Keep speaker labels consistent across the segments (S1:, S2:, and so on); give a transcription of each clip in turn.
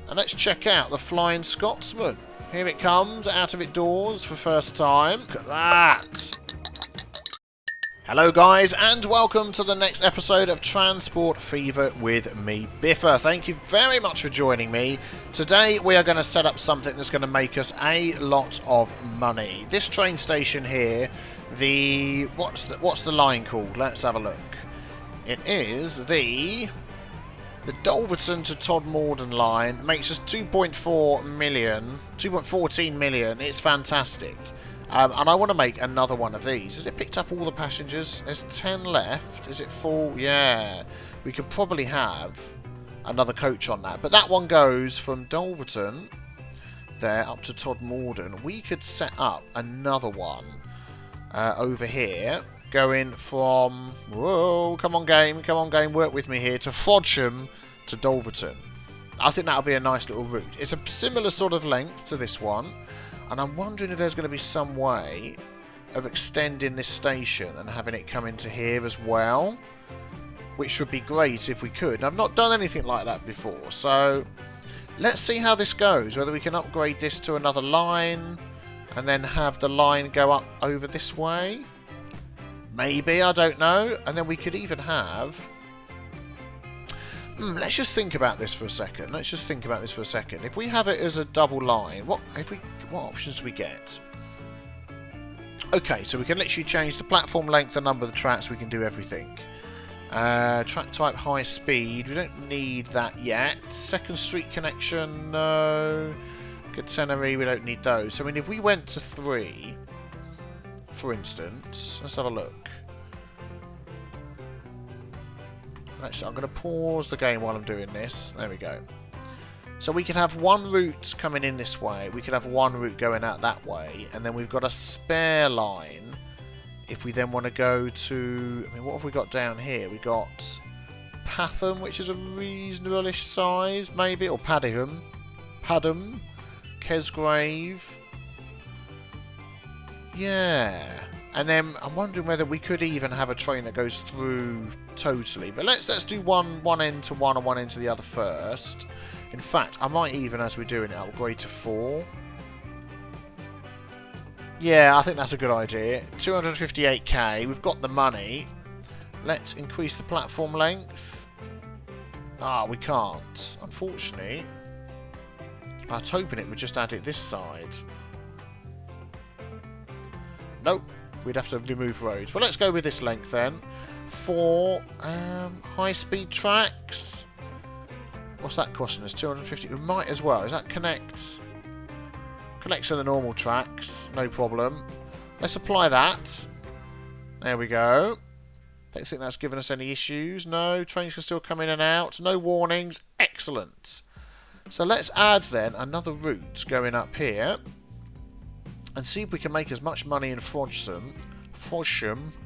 S1: And let's check out the Flying Scotsman. Here it comes, out of its doors for first time. Look at that. Hello guys, and welcome to the next episode of Transport Fever with me, Biffa. Thank you very much for joining me. Today we are going to set up something that's going to make us a lot of money. This train station here, what's the line called? Let's have a look. It is the Dulverton to Todmorden line. Makes us 2.14 million. It's fantastic. And I want to make another one of these. Has it picked up all the passengers? There's 10 left. Is it full? Yeah. We could probably have another coach on that. But that one goes from Dulverton there up to Todmorden. We could set up another one over here. Going from... Whoa, come on game, work with me here. To Frodsham to Dulverton. I think that'll be a nice little route. It's a similar sort of length to this one. And I'm wondering if there's going to be some way of extending this station and having it come into here as well. Which would be great if we could. And I've not done anything like that before. So let's see how this goes. Whether we can upgrade this to another line. And then have the line go up over this way. Maybe, I don't know. And then we could even have... let's just think about this for a second. If we have it as a double line, what options do we get? Okay, so we can literally change the platform length, the number of the tracks, we can do everything. Track type high speed, we don't need that yet. Second street connection, no. Catenary, we don't need those. So I mean, if we went to 3, for instance, let's have a look. Actually, I'm going to pause the game while I'm doing this. There we go. So we can have one route coming in this way. We could have one route going out that way. And then we've got a spare line. If we then want to go to... I mean, what have we got down here? We got Patham, which is a reasonable-ish size, maybe. Or Padiham. Kesgrave. Yeah. And then I'm wondering whether we could even have a train that goes through totally. But let's do one end to one and one end to the other first. In fact, I might even, as we're doing it, upgrade to 4. Yeah, I think that's a good idea. 258k. We've got the money. Let's increase the platform length. Ah, we can't. Unfortunately. I was hoping it would just add it this side. Nope. We'd have to remove roads. Well, let's go with this length then. For high-speed tracks. What's that costing us? 250. We might as well. Does that connect? Connects to the normal tracks. No problem. Let's apply that. There we go. Don't think that's given us any issues. No. Trains can still come in and out. No warnings. Excellent. So let's add then another route going up here. And see if we can make as much money in Frodsham,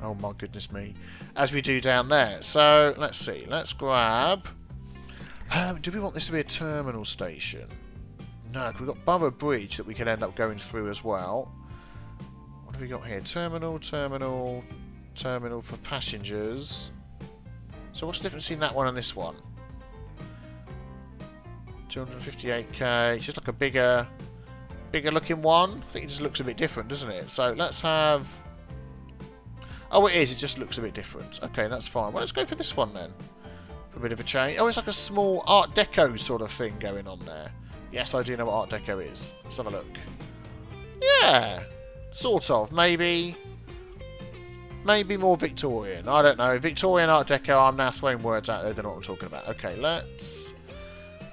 S1: oh my goodness me, as we do down there. So, let's see. Let's grab... do we want this to be a terminal station? No, we've got Borough Bridge that we could end up going through as well. What have we got here? Terminal for passengers. So what's the difference between that one and this one? 258k. It's just like a bigger looking one. I think it just looks a bit different, doesn't it? So let's have... Oh, it is. It just looks a bit different. Okay, that's fine. Well, let's go for this one then. For a bit of a change. Oh, it's like a small Art Deco sort of thing going on there. Yes, I do know what Art Deco is. Let's have a look. Yeah. Sort of. Maybe more Victorian. I don't know. Victorian Art Deco. I'm now throwing words out there. They don't know what I'm talking about. Okay, let's...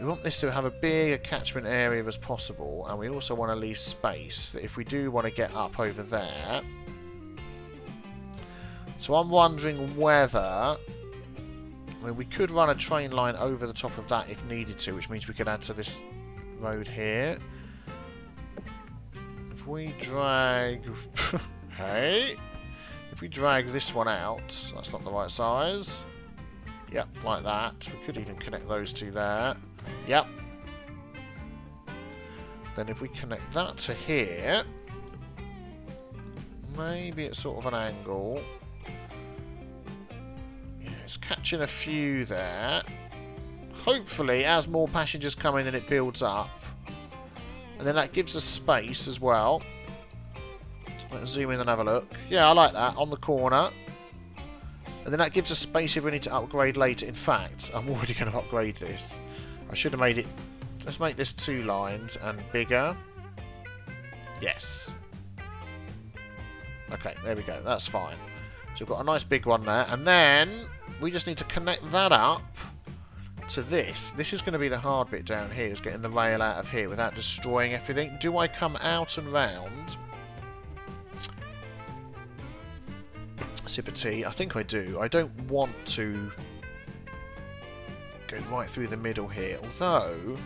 S1: We want this to have a big catchment area as possible, and we also want to leave space that if we do want to get up over there. So I'm wondering whether... I mean, we could run a train line over the top of that if needed to, which means we could add to this road here. If we drag... hey! If we drag this one out, that's not the right size. Yep, like that. We could even connect those two there. Yep. Then if we connect that to here, maybe it's sort of an angle. Yeah, it's catching a few there. hopefully, as more passengers come in, then it builds up. And then that gives us space as well. Let's zoom in and have a look. Yeah, I like that. On the corner. And then that gives us space if we need to upgrade later. In fact, I'm already going to upgrade this. I should have made it... Let's make this 2 lines and bigger. Yes. Okay, there we go. That's fine. So we've got a nice big one there. And then we just need to connect that up to this. This is going to be the hard bit down here, is getting the rail out of here without destroying everything. Do I come out and round? Sip of tea. I think I do. I don't want to go right through the middle here, although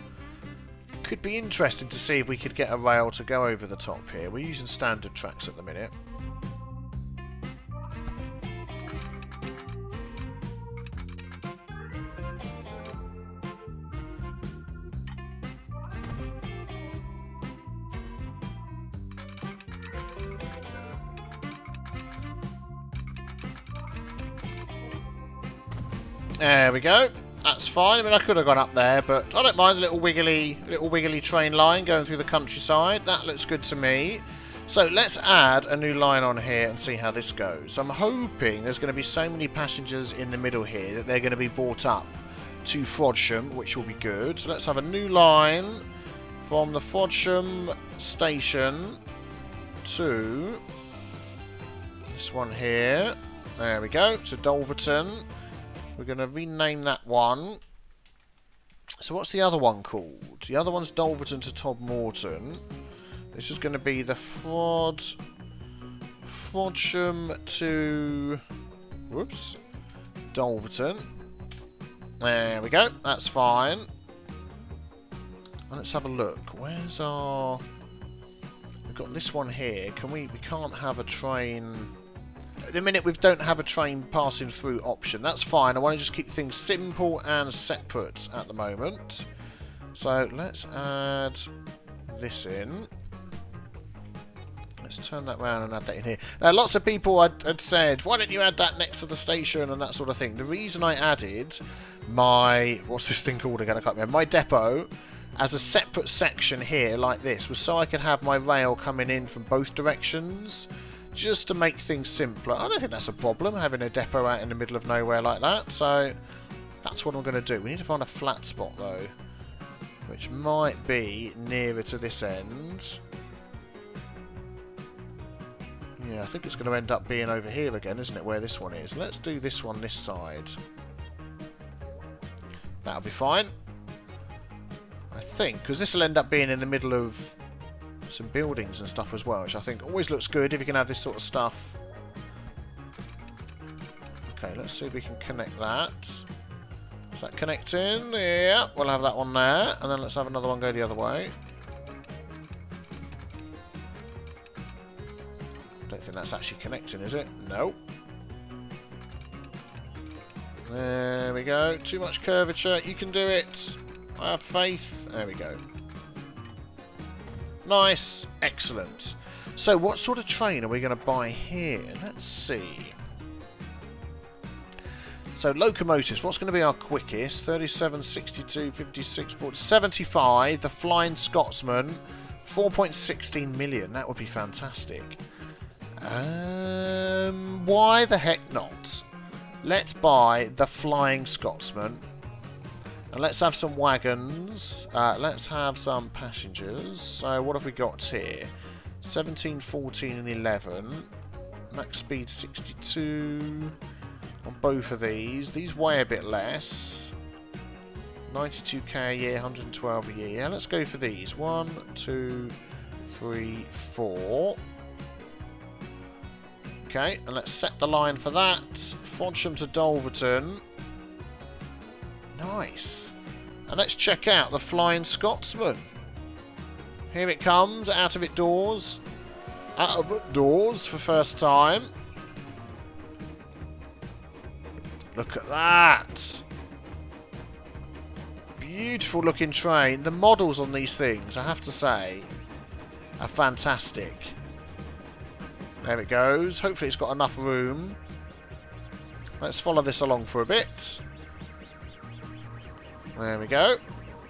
S1: it could be interesting to see if we could get a rail to go over the top here. We're using standard tracks at the minute. There we go. That's fine. I mean, I could have gone up there, but I don't mind a little wiggly train line going through the countryside. That looks good to me. So let's add a new line on here and see how this goes. I'm hoping there's going to be so many passengers in the middle here that they're going to be brought up to Frodsham, which will be good. So let's have a new line from the Frodsham station to this one here. There we go. To Dulverton. We're going to rename that one. So what's the other one called? The other one's Dulverton to Todmorden. This is going to be the Frodsham to... Whoops. Dulverton. There we go. That's fine. And let's have a look. Where's our... We've got this one here. Can we... We can't have a train... At the minute, we don't have a train passing through option. That's fine. I want to just keep things simple and separate at the moment. So let's add this in. Let's turn that round and add that in here. Now, lots of people had said, why don't you add that next to the station and that sort of thing. The reason I added my... What's this thing called again? I can't remember. My depot as a separate section here like this was so I could have my rail coming in from both directions. Just to make things simpler. I don't think that's a problem, having a depot out in the middle of nowhere like that. So, that's what I'm going to do. We need to find a flat spot, though. Which might be nearer to this end. Yeah, I think it's going to end up being over here again, isn't it, where this one is. Let's do this one this side. That'll be fine. I think, because this will end up being in the middle of... some buildings and stuff as well, which I think always looks good if you can have this sort of stuff. Okay, let's see if we can connect that. Is that connecting? Yeah, we'll have that one there. And then let's have another one go the other way. Don't think that's actually connecting, is it? No. There we go. Too much curvature. You can do it. I have faith. There we go. Nice. Excellent. So what sort of train are we going to buy here? Let's see. So locomotives. What's going to be our quickest? 37, 62, 56, 40, 75. The Flying Scotsman. 4.16 million. That would be fantastic. Why the heck not? Let's buy the Flying Scotsman. And let's have some wagons. Let's have some passengers. So what have we got here? 17, 14 and 11. Max speed 62 on both of these. These weigh a bit less. 92k a year, 112 a year. Yeah, let's go for these. 1, 2, 3, 4. Okay, and let's set the line for that. Frodsham to Dulverton. Nice. And let's check out the Flying Scotsman. Here it comes, out of it doors. Out of it doors for first time. Look at that. Beautiful looking train. The models on these things, I have to say, are fantastic. There it goes. Hopefully it's got enough room. Let's follow this along for a bit. There we go.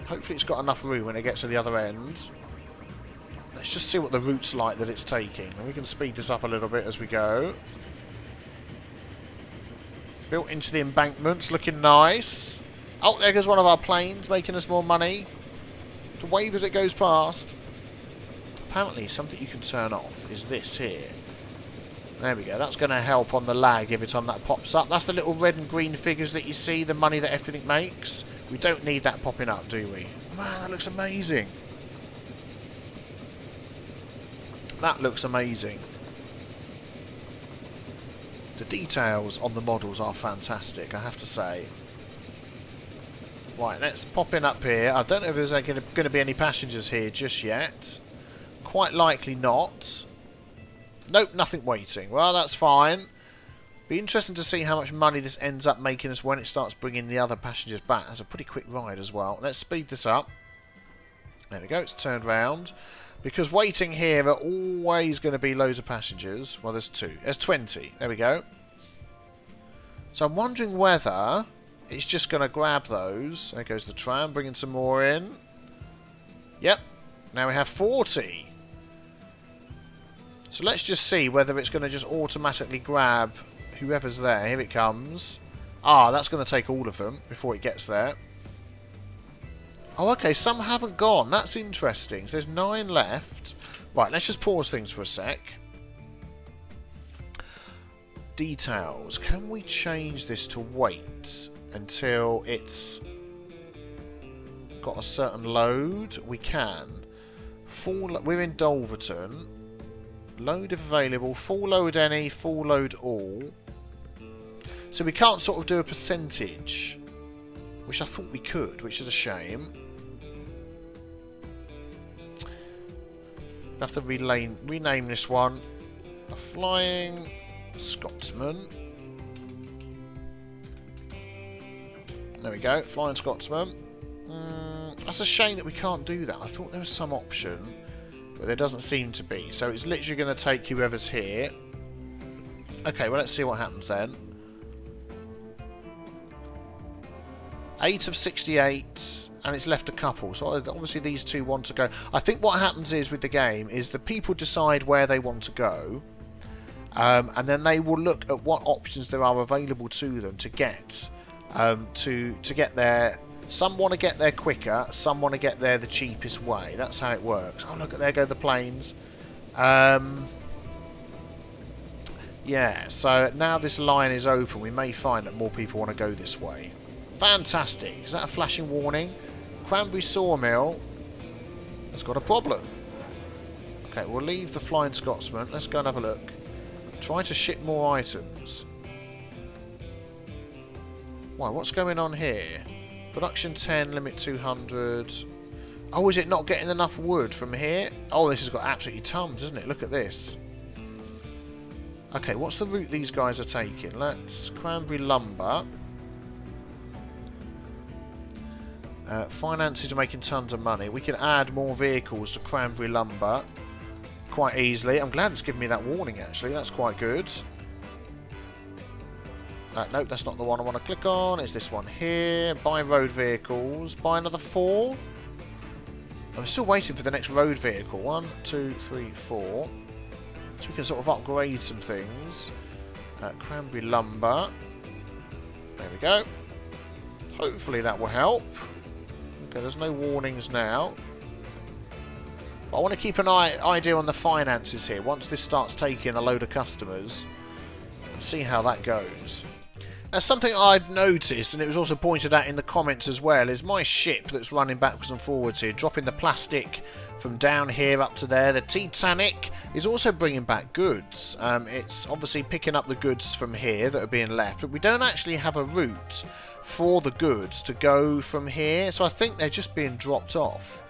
S1: Hopefully it's got enough room when it gets to the other end. Let's just see what the route's like that it's taking. And we can speed this up a little bit as we go. Built into the embankments, looking nice. Oh, there goes one of our planes, making us more money. To wave as it goes past. Apparently, something you can turn off is this here. There we go. That's going to help on the lag every time that pops up. That's the little red and green figures that you see, the money that everything makes. We don't need that popping up, do we? Man, that looks amazing. That looks amazing. The details on the models are fantastic, I have to say. Right, let's pop in up here. I don't know if there's going to be any passengers here just yet. Quite likely not. Nope, nothing waiting. Well, that's fine. Be interesting to see how much money this ends up making us when it starts bringing the other passengers back. That's a pretty quick ride as well. Let's speed this up. There we go, it's turned round. Because waiting here are always going to be loads of passengers. Well, there's 2. There's 20. There we go. So I'm wondering whether it's just going to grab those. There goes the tram, bringing some more in. Yep. Now we have 40. So let's just see whether it's going to just automatically grab whoever's there. Here it comes. Ah, that's going to take all of them before it gets there. Oh, okay, some haven't gone. That's interesting. So there's 9 left. Right, let's just pause things for a sec. Details. Can we change this to wait until it's got a certain load? We can. We're in Dulverton. Load if available. Full load any. Full load all. So we can't sort of do a percentage, which I thought we could, which is a shame. I have to rename this one the Flying Scotsman. There we go, Flying Scotsman. That's a shame that we can't do that. I thought there was some option, but there doesn't seem to be. So it's literally going to take whoever's here. Okay, well, let's see what happens then. 8 of 68, and it's left a couple. So obviously these 2 want to go. I think what happens is with the game is the people decide where they want to go, and then they will look at what options there are available to them to get to get there. Some want to get there quicker. Some want to get there the cheapest way. That's how it works. Oh, look, there go the planes. Yeah, so now this line is open, we may find that more people want to go this way. Fantastic. Is that a flashing warning? Cranberry Sawmill has got a problem. Okay, we'll leave the Flying Scotsman. Let's go and have a look. Try to ship more items. Why, what's going on here? Production 10, limit 200. Oh, is it not getting enough wood from here? Oh, this has got absolutely tons, isn't it? Look at this. Okay, what's the route these guys are taking? Let's Cranberry Lumber. Finances are making tons of money. We can add more vehicles to Cranberry Lumber quite easily. I'm glad it's given me that warning, actually. That's quite good. Nope, that's not the one I want to click on. It's this one here. Buy road vehicles. Buy another 4. I'm still waiting for the next road vehicle. 1, 2, 3, 4. So we can sort of upgrade some things. Cranberry Lumber. There we go. Hopefully that will help. Okay, there's no warnings now. But I want to keep an idea on the finances here. Once this starts taking a load of customers, and see how that goes. Now, something I've noticed, and it was also pointed out in the comments as well, is my ship that's running backwards and forwards here, dropping the plastic from down here up to there. The Titanic is also bringing back goods. It's obviously picking up the goods from here that are being left, but we don't actually have a route for the goods to go from here, so I think they're just being dropped off.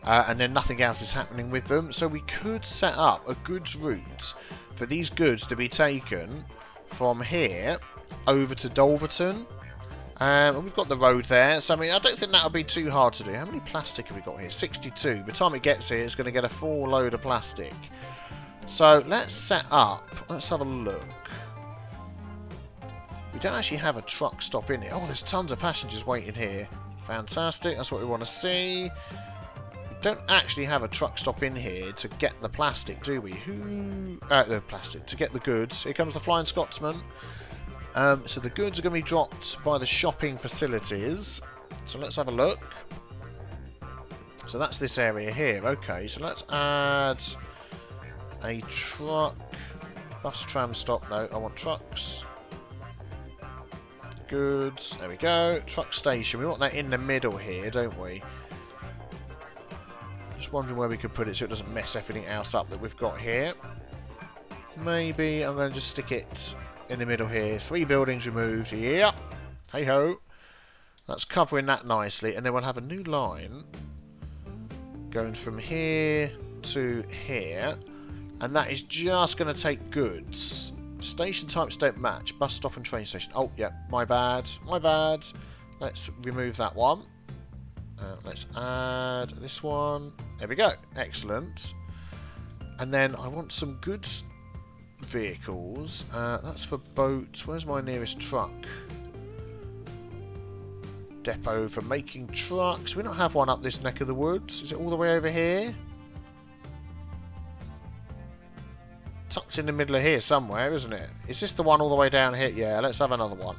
S1: And then nothing else is happening with them. So we could set up a goods route for these goods to be taken from here over to Dulverton. And we've got the road there. So, I mean, I don't think that'll be too hard to do. How many plastic have we got here? 62. By the time it gets here, it's going to get a full load of plastic. So, let's set up. Let's have a look. We don't actually have a truck stop in here. Oh, there's tons of passengers waiting here. Fantastic, that's what we want to see. We don't actually have a truck stop in here to get the plastic, do we? The plastic, to get the goods. Here comes the Flying Scotsman. So the goods are going to be dropped by the shopping facilities. So let's have a look. So that's this area here. Okay, so let's add a truck. Bus tram stop. No, I want trucks. Goods. There we go. Truck station. We want that in the middle here, don't we? Just wondering where we could put it so it doesn't mess everything else up that we've got here. Maybe I'm going to just stick it in the middle here. 3 buildings removed. Yeah. Hey ho. That's covering that nicely. And then we'll have a new line going from here to here. And that is just going to take goods. Station types don't match. Bus stop and train station. Oh, yeah. My bad. My bad. Let's remove that one. Let's add this one. There we go. Excellent. And then I want some goods vehicles. That's for boats. Where's my nearest truck depot for making trucks? We don't have one up this neck of the woods. Is it all the way over here? Tucked in the middle of here somewhere, isn't it? Is this the one all the way down here? Yeah, let's have another one.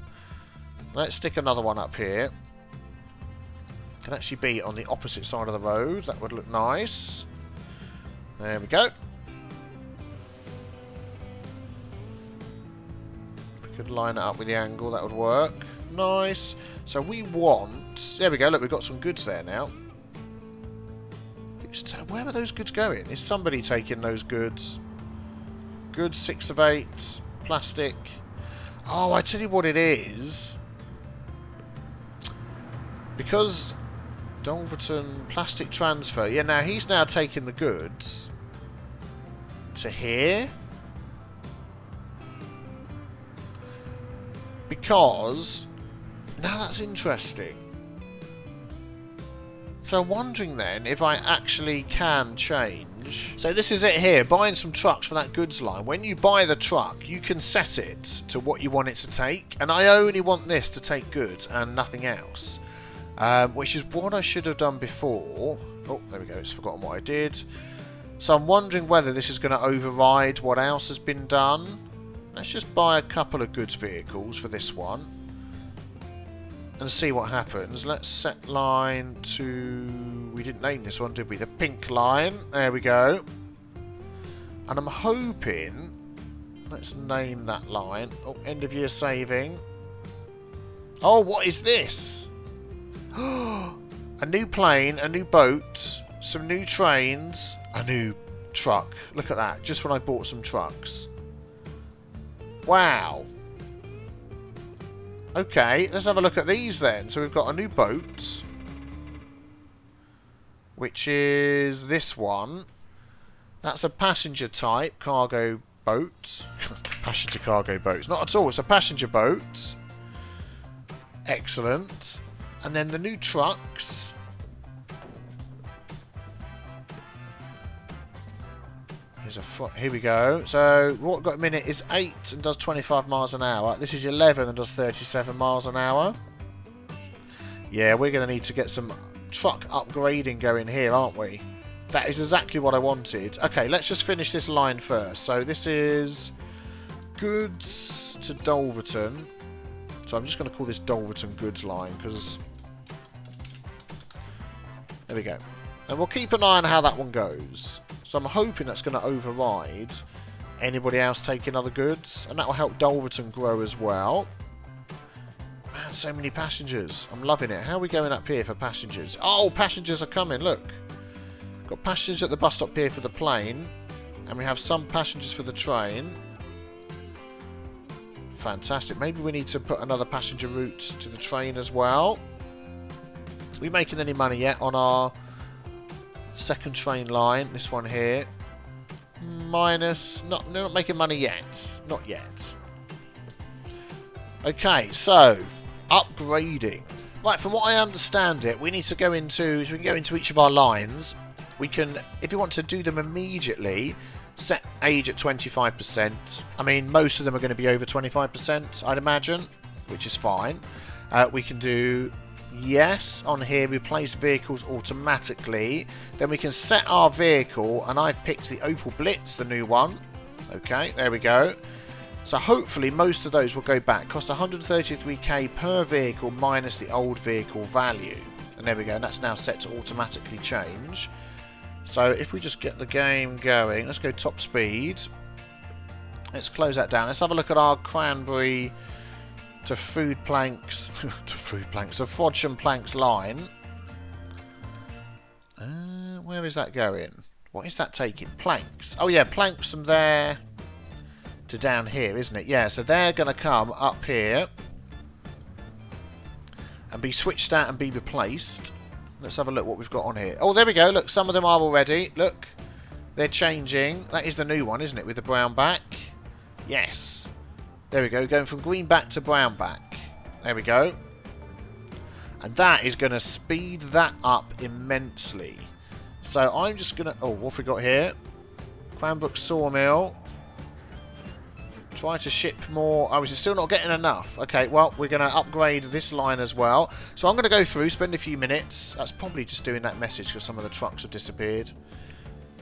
S1: Let's stick another one up here. Can actually be on the opposite side of the road. That would look nice. There we go. We could line it up with the angle. That would work. Nice. So we want... There we go. Look, we've got some goods there now. Where are those goods going? Is somebody taking those goods? Goods 6 of 8. Plastic. Oh, I tell you what it is. Because Dolverton plastic transfer. Yeah, now he's now taking the goods to here. Because now that's interesting. So I'm wondering then if I actually can change. So this is it here, buying some trucks for that goods line. When you buy the truck, you can set it to what you want it to take. And I only want this to take goods and nothing else. Which is what I should have done before. Oh, there we go, it's forgotten what I did. So I'm wondering whether this is going to override what else has been done. Let's just buy a couple of goods vehicles for this one. And see what happens. Let's set line to... We didn't name this one, did we? The pink line. There we go. And I'm hoping... Let's name that line. Oh, end of year saving. Oh, what is this? A new plane, a new boat, some new trains, a new truck. Look at that. Just when I bought some trucks. Wow. Okay, let's have a look at these then. So we've got a new boat, which is this one. That's a passenger type cargo boat. Passenger cargo boats. Not at all, it's a passenger boat. Excellent. And then the new trucks. Here we go. So what we've got a minute is 8 and does 25 miles an hour. This is 11 and does 37 miles an hour. Yeah, we're going to need to get some truck upgrading going here, aren't we? That is exactly what I wanted. Okay, let's just finish this line first. So this is goods to Dolverton. So I'm just going to call this Dolverton goods line because... There we go. And we'll keep an eye on how that one goes. So I'm hoping that's going to override anybody else taking other goods. And that will help Dolverton grow as well. Man, so many passengers. I'm loving it. How are we going up here for passengers? Oh, passengers are coming. Look. Got passengers at the bus stop here for the plane. And we have some passengers for the train. Fantastic. Maybe we need to put another passenger route to the train as well. Are we making any money yet on our... second train line, this one here. Minus, they're not making money yet. Not yet. Okay, so, upgrading. Right, from what I understand it, we need to go into, so we can go into each of our lines. We can, if you want to do them immediately, set age at 25%. I mean, most of them are going to be over 25%, I'd imagine, which is fine. We can do Yes, on here, replace vehicles automatically. Then we can set our vehicle, and I've picked the Opel Blitz, the new one. Okay, there we go. So hopefully most of those will go back. Cost 133k per vehicle minus the old vehicle value. And there we go, and that's now set to automatically change. So if we just get the game going, let's go top speed. Let's close that down. Let's have a look at our cranberry to food planks, to Frodsham planks line. Where is that going? What is that taking? Planks. Oh yeah, planks from there to down here, isn't it? Yeah, so they're going to come up here and be switched out and be replaced. Let's have a look what we've got on here. Oh, there we go. Look, some of them are already. Look, they're changing. That is the new one, isn't it, with the brown back? Yes. There we go, going from green back to brown back. There we go. And that is going to speed that up immensely. So I'm just going to... Oh, what have we got here? Cranbrook Sawmill. Try to ship more. Oh, is it still not getting enough? Okay, well, we're going to upgrade this line as well. So I'm going to go through, spend a few minutes. That's probably just doing that message because some of the trucks have disappeared.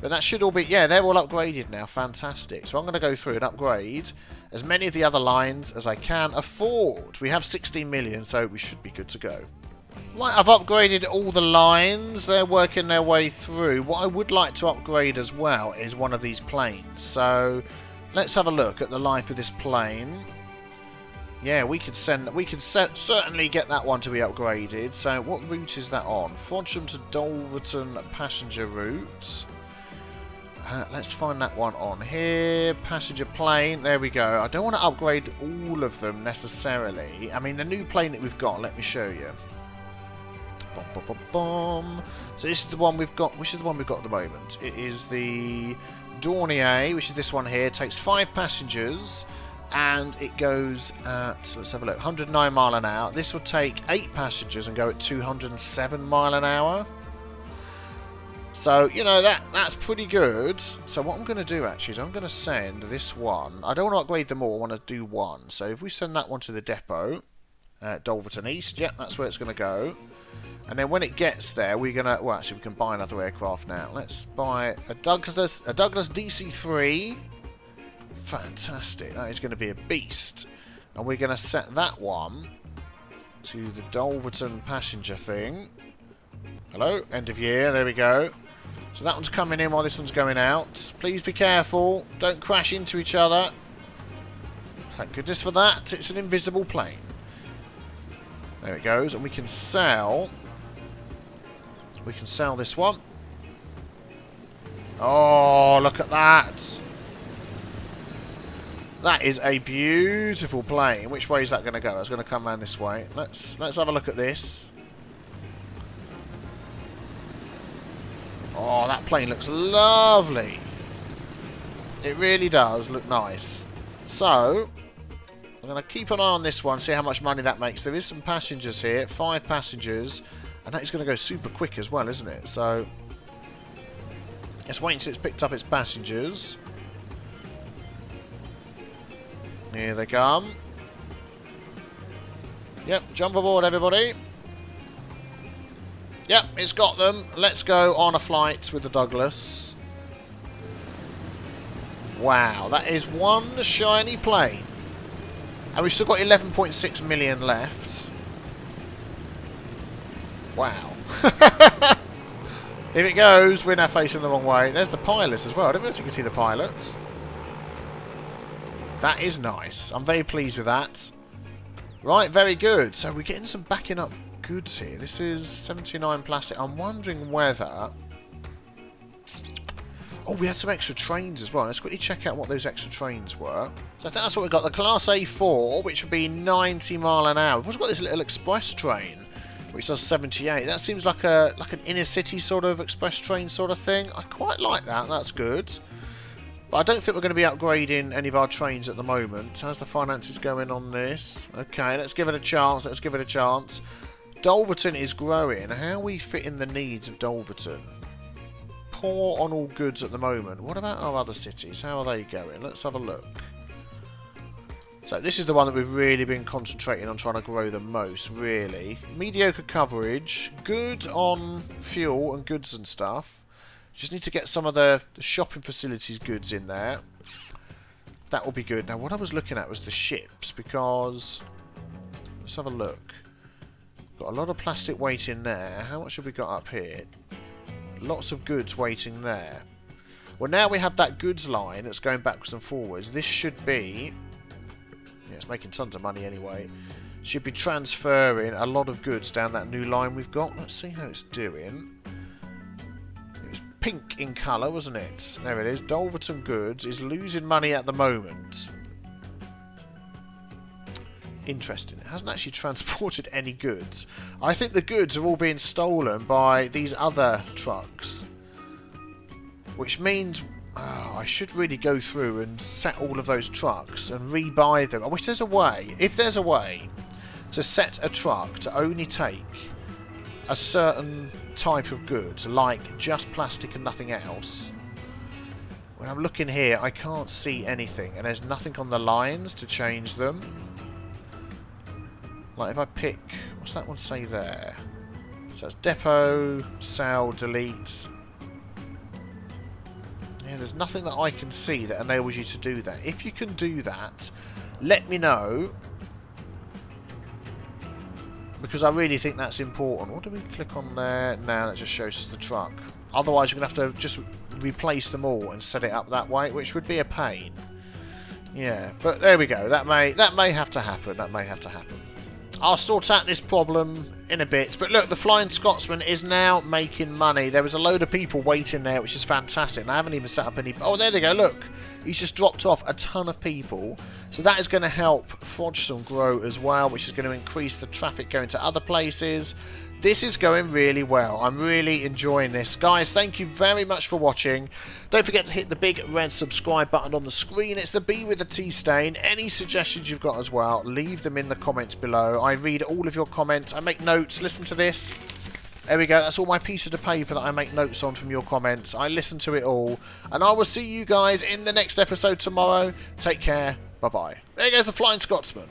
S1: But that should all be... Yeah, they're all upgraded now. Fantastic. So I'm going to go through and upgrade as many of the other lines as I can afford. We have 16 million, so we should be good to go. Right, I've upgraded all the lines. They're working their way through. What I would like to upgrade as well is one of these planes. So let's have a look at the life of this plane. Yeah, we could certainly get that one to be upgraded. So what route is that on? Frodsham to Dulverton passenger route. Let's find that one on here. Passenger plane. There we go. I don't want to upgrade all of them necessarily. I mean, the new plane that we've got, let me show you. Bom, bom, bom, bom. So this is the one we've got. Which is the one we've got at the moment? It is the Dornier, which is this one here. It takes 5 passengers. And it goes at, let's have a look, 109 mile an hour. This will take 8 passengers and go at 207 mile an hour. So, you know, that's pretty good. So what I'm going to do, actually, is I'm going to send this one. I don't want to upgrade them all. I want to do one. So if we send that one to the depot, Dulverton East, yep, that's where it's going to go. And then when it gets there, we're going to... Well, actually, we can buy another aircraft now. Let's buy a Douglas DC-3. Fantastic. That is going to be a beast. And we're going to set that one to the Dulverton passenger thing. Hello, end of year, there we go. So that one's coming in while this one's going out. Please be careful, don't crash into each other. Thank goodness for that, it's an invisible plane. There it goes, and we can sell this one. Oh, look at that. That is a beautiful plane. Which way is that going to go? It's going to come around this way. Let's have a look at this. Oh, that plane looks lovely. It really does look nice. So, I'm going to keep an eye on this one, see how much money that makes. There is some passengers here, 5 passengers, and that is going to go super quick as well, isn't it? So, let's wait until it's picked up its passengers. Here they come. Yep, jump aboard, everybody. Yep, it's got them. Let's go on a flight with the Douglas. Wow, that is one shiny plane. And we've still got 11.6 million left. Wow. Here it goes. We're now facing the wrong way. There's the pilot as well. I don't know if you can see the pilot. That is nice. I'm very pleased with that. Right, very good. So we're getting some backing up goods here. This is 79 plastic. I'm wondering whether... Oh, we had some extra trains as well. Let's quickly check out what those extra trains were. So I think that's what we've got. The Class A4, which would be 90 mile an hour. We've also got this little express train, which does 78. That seems like an inner city sort of express train sort of thing. I quite like that. That's good. But I don't think we're going to be upgrading any of our trains at the moment. How's the finances going on this? Okay, let's give it a chance. Let's give it a chance. Dulverton is growing. How are we fitting the needs of Dulverton? Poor on all goods at the moment. What about our other cities? How are they going? Let's have a look. So this is the one that we've really been concentrating on trying to grow the most, really. Mediocre coverage, good on fuel and goods and stuff. Just need to get some of the shopping facilities goods in there. That will be good. Now what I was looking at was the ships, because... let's have a look. Got a lot of plastic waiting there. How much have we got up here? Lots of goods waiting there. Well, now we have that goods line that's going backwards and forwards. This should be... yeah, it's making tons of money anyway. Should be transferring a lot of goods down that new line we've got. Let's see how it's doing. It was pink in colour, wasn't it? There it is. Dulverton Goods is losing money at the moment. Interesting. It hasn't actually transported any goods. I think the goods are all being stolen by these other trucks. Which means... oh, I should really go through and set all of those trucks and rebuy them. I wish there's a way. If there's a way to set a truck to only take a certain type of goods, like just plastic and nothing else. When I'm looking here, I can't see anything. And there's nothing on the lines to change them. Like if I pick... what's that one say there? So it's depot, sell, delete... yeah, there's nothing that I can see that enables you to do that. If you can do that, let me know. Because I really think that's important. What do we click on there? Now that just shows us the truck. Otherwise, you're going to have to just replace them all and set it up that way, which would be a pain. Yeah, but there we go. That may have to happen. That may have to happen. I'll sort out this problem in a bit. But look, the Flying Scotsman is now making money. There was a load of people waiting there, which is fantastic. And I haven't even set up any... oh, there they go. Look, he's just dropped off a ton of people. So that is going to help Frodsham grow as well, which is going to increase the traffic going to other places. This is going really well. I'm really enjoying this. Guys, thank you very much for watching. Don't forget to hit the big red subscribe button on the screen. It's the B with a T stain. Any suggestions you've got as well, leave them in the comments below. I read all of your comments. I make notes. Listen to this. There we go. That's all my pieces of paper that I make notes on from your comments. I listen to it all. And I will see you guys in the next episode tomorrow. Take care. Bye-bye. There goes the Flying Scotsman.